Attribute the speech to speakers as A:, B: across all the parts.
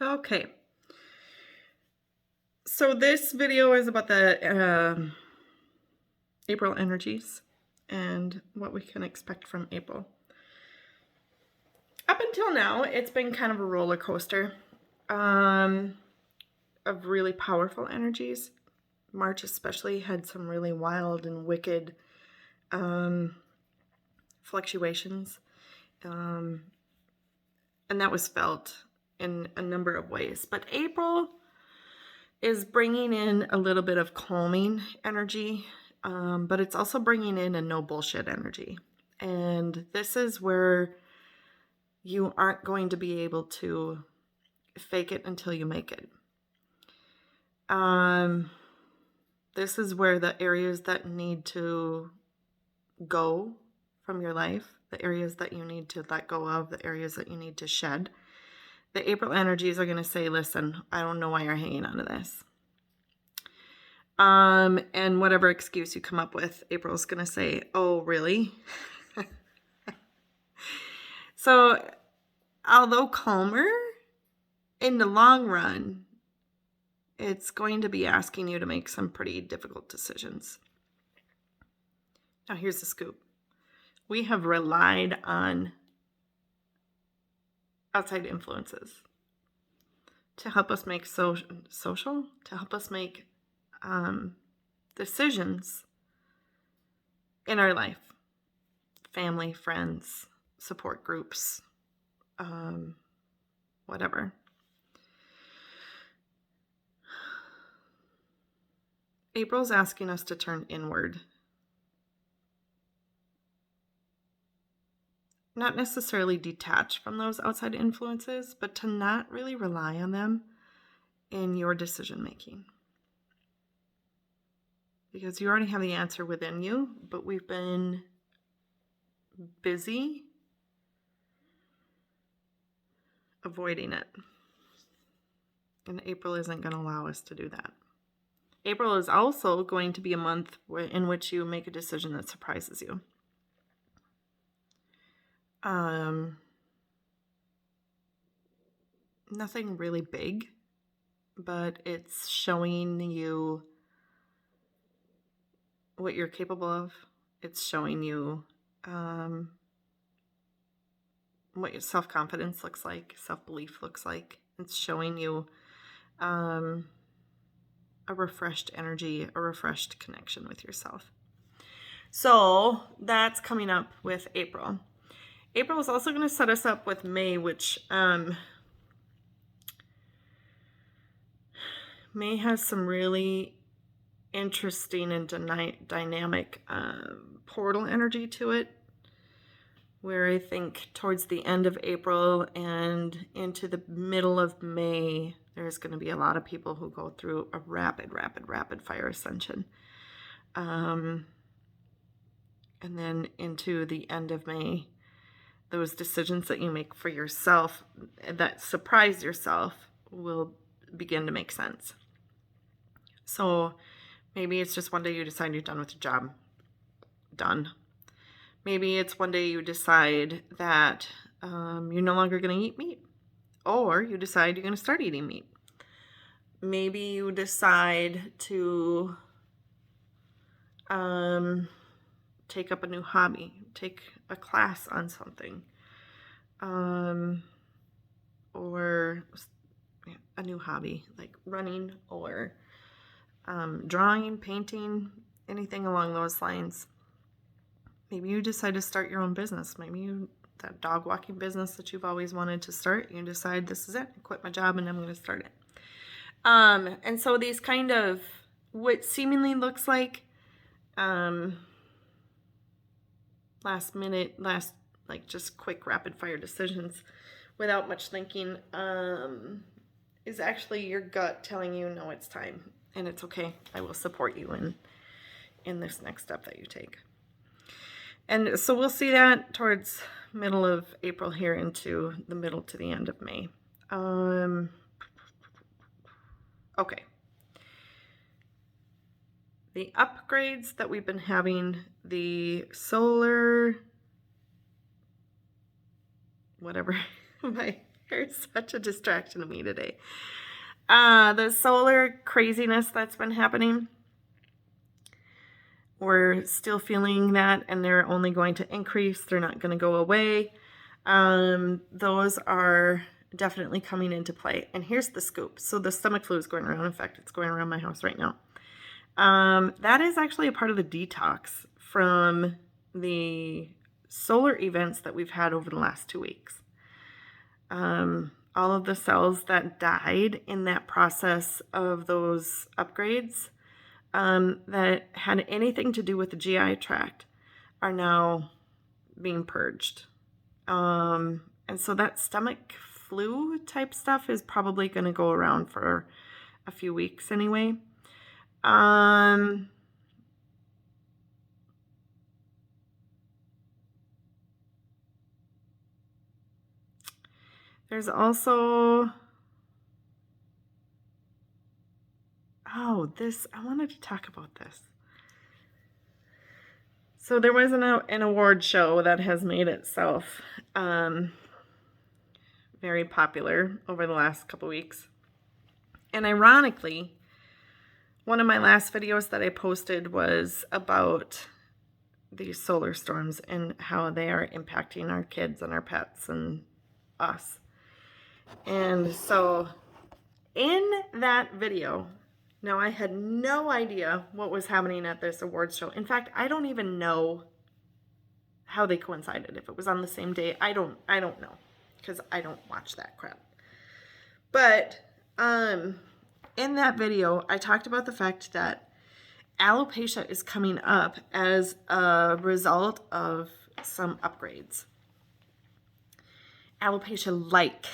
A: Okay, so this video is about the April energies and what we can expect from April. Up until now, it's been kind of a roller coaster of really powerful energies. March especially had some really wild and wicked fluctuations, and that was felt in a number of ways. But April is bringing in a little bit of calming energy, but it's also bringing in a no bullshit energy. And this is where you aren't going to be able to fake it until you make it. This is where the areas that need to go from your life, the areas that you need to let go of, the areas that you need to shed, the April energies are going to say, listen, I don't know why you're hanging on to this. And whatever excuse you come up with, April's going to say, oh, really? So, although calmer, in the long run, it's going to be asking you to make some pretty difficult decisions. Now, here's the scoop. We have relied on outside influences to help us make to help us make decisions in our life. Family, friends, support groups, whatever. April's asking us to turn inward. Not necessarily detach from those outside influences, but to not really rely on them in your decision making. Because you already have the answer within you, but we've been busy avoiding it. And April isn't going to allow us to do that. April is also going to be a month in which you make a decision that surprises you. Nothing really big, but it's showing you what you're capable of. It's showing you what your self-confidence looks like, self-belief looks like. It's showing you a refreshed energy, a refreshed connection with yourself. So that's coming up with April. April is also going to set us up with May, which May has some really interesting and dynamic portal energy to it, where I think towards the end of April and into the middle of May, there's going to be a lot of people who go through a rapid fire ascension. And then into the end of May, those decisions that you make for yourself that surprise yourself will begin to make sense. So maybe it's just one day you decide you're done with your job. Done. Maybe it's one day you decide that you're no longer going to eat meat. Or you decide you're going to start eating meat. Maybe you decide to take up a new hobby, take a class on something, or a new hobby like running or drawing, painting, anything along those lines. Maybe you decide to start your own business. Maybe that dog walking business that you've always wanted to start, you decide this is it, I quit my job and I'm going to start it. And so these kind of what seemingly looks like like just quick rapid fire decisions without much thinking is actually your gut telling you, no, it's time and it's okay. I will support you in this next step that you take. And so we'll see that towards middle of April here into the middle to the end of May. Okay. The upgrades that we've been having, the solar, whatever, my You're such a distraction to me today. The solar craziness that's been happening, we're still feeling that, and they're only going to increase. They're not going to go away. Those are definitely coming into play. And here's the scoop. So the stomach flu is going around. In fact, it's going around my house right now. That is actually a part of the detox from the solar events that we've had over the last 2 weeks. All of the cells that died in that process of those upgrades that had anything to do with the GI tract are now being purged. And so that stomach flu type stuff is probably going to go around for a few weeks anyway. There's also, I wanted to talk about this. So there was an award show that has made itself very popular over the last couple weeks. And ironically, one of my last videos that I posted was about these solar storms and how they are impacting our kids and our pets and us. And so in that video, now I had no idea what was happening at this awards show. In fact, I don't even know how they coincided. If it was on the same day, I don't know, because I don't watch that crap. But in that video, I talked about the fact that alopecia is coming up as a result of some upgrades. Alopecia-like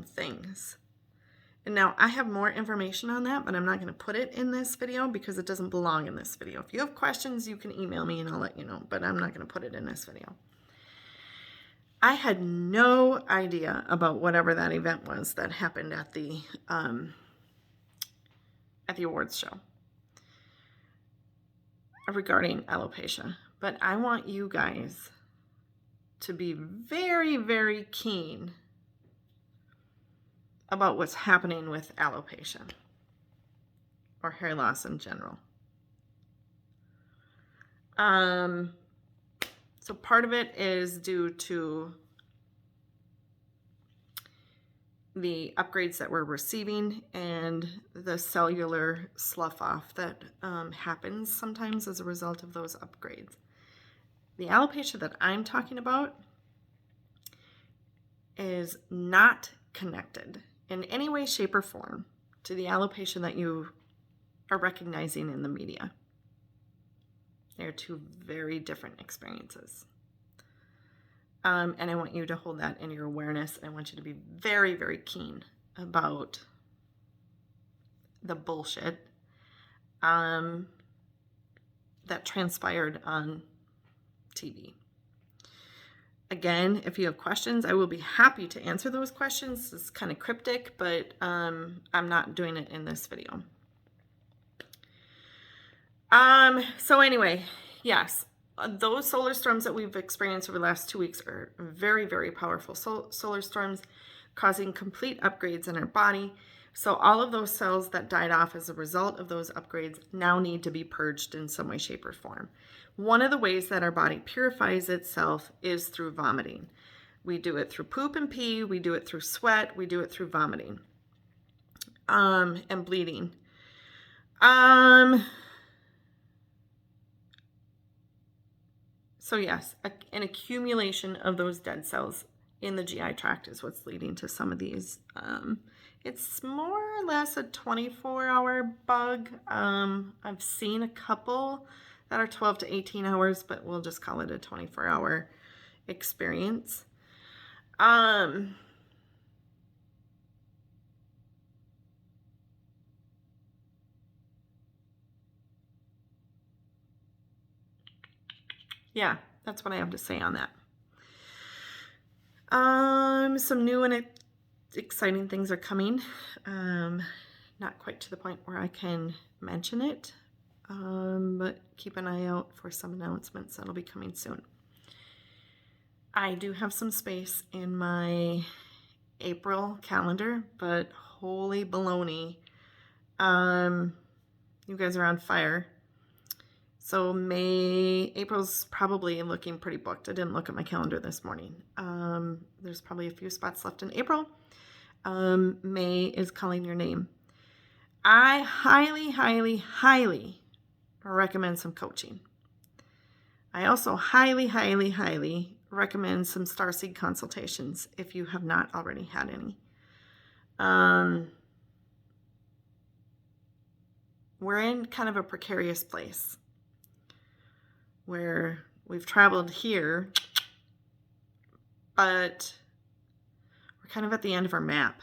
A: things. And now I have more information on that, but I'm not going to put it in this video because it doesn't belong in this video. If you have questions, you can email me and I'll let you know, but I'm not going to put it in this video. I had no idea about whatever that event was that happened at the awards show regarding alopecia. But I want you guys to be very, very keen about what's happening with alopecia or hair loss in general. So part of it is due to the upgrades that we're receiving and the cellular slough off that happens sometimes as a result of those upgrades. The alopecia that I'm talking about is not connected in any way, shape, or form to the alopecia that you are recognizing in the media. They're two very different experiences. And I want you to hold that in your awareness. I want you to be very, very keen about the bullshit that transpired on TV. Again, if you have questions, I will be happy to answer those questions. It's kind of cryptic, but I'm not doing it in this video. So anyway, yes, those solar storms that we've experienced over the last 2 weeks are very, very powerful solar storms causing complete upgrades in our body. So all of those cells that died off as a result of those upgrades now need to be purged in some way, shape, or form. One of the ways that our body purifies itself is through vomiting. We do it through poop and pee, we do it through sweat, we do it through vomiting and bleeding. So yes, an accumulation of those dead cells in the GI tract is what's leading to some of these. It's more or less a 24-hour bug. I've seen a couple that are 12 to 18 hours, but we'll just call it a 24-hour experience. Yeah, that's what I have to say on that. Some new and exciting things are coming. Not quite to the point where I can mention it, but keep an eye out for some announcements that'll be coming soon. I do have some space in my April calendar, but holy baloney. You guys are on fire. So April's probably looking pretty booked. I didn't look at my calendar this morning. There's probably a few spots left in April. May is calling your name. I highly, highly, highly recommend some coaching. I also highly, highly, highly recommend some starseed consultations if you have not already had any. We're in kind of a precarious place where we've traveled here, but we're kind of at the end of our map.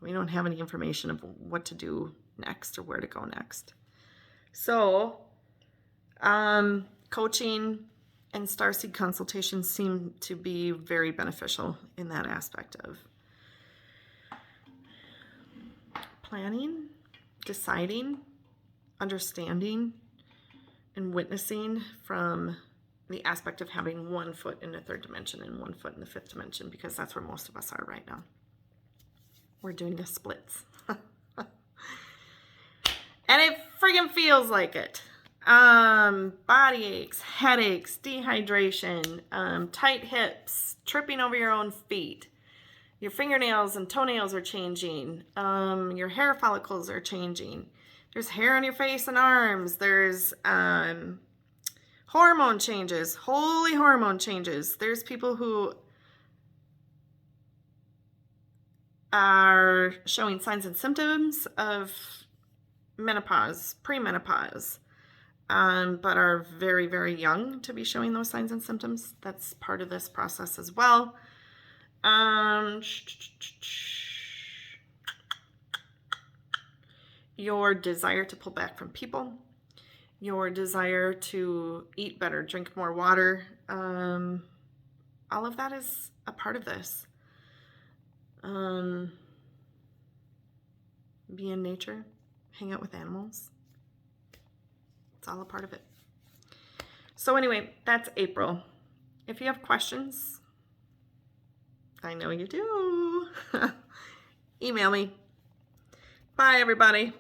A: We don't have any information of what to do next or where to go next. So, coaching and starseed consultations seem to be very beneficial in that aspect of planning, deciding, understanding, and witnessing from the aspect of having 1 foot in the 3rd dimension and 1 foot in the 5th dimension, because that's where most of us are right now. We're doing the splits. And it friggin' feels like it. Body aches, headaches, dehydration, tight hips, tripping over your own feet. Your fingernails and toenails are changing. Your hair follicles are changing. There's hair on your face and arms. There's hormone changes, holy hormone changes. There's people who are showing signs and symptoms of menopause, premenopause, but are very, very young to be showing those signs and symptoms. That's part of this process as well. Your desire to pull back from people, your desire to eat better, drink more water, all of that is a part of this. Be in nature, hang out with animals. It's all a part of it. So anyway, that's April. If you have questions, I know you do, email me. Bye, everybody.